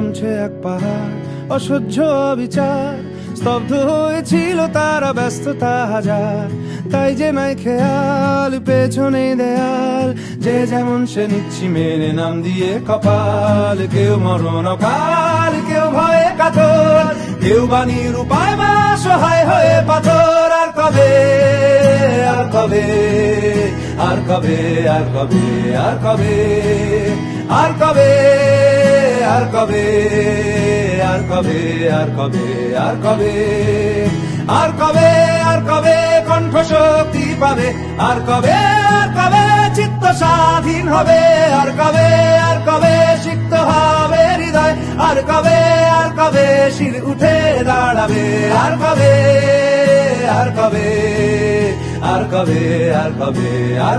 নামছে এক পাহাড়, অসহ্য অবিচার, স্তব্ধ হয়েছিল তারা, ব্যস্ততা হাজার। তাই যে নাই খেয়াল, পেছনে দেয়াল, যে যেমন সে নিচ্ছি মেনে নাম দিয়ে কপাল। কেউ মরণ অকাল, কেউ ভয়ে কাতর, কেউ বাণীর উপায় বা সহায় হয়ে পাথর। আর কবে, আর কবে, আর কবে, আর কবে, আর কবে, আর কবে, আর কবে, আর কবে, আর কবে, আর কবে, আর কবে, আর কবে কণ্ঠ শক্তি পাবে, আর কবে, আর কবে চিত্ত স্বাধীন হবে, আর কবে, আর কবে সিক্ত হবে হৃদয়, আর কবে, আর কবে শির উঠে দাঁড়াবে, আর কবে, আর কবে, আর কবে, আর কবে, আর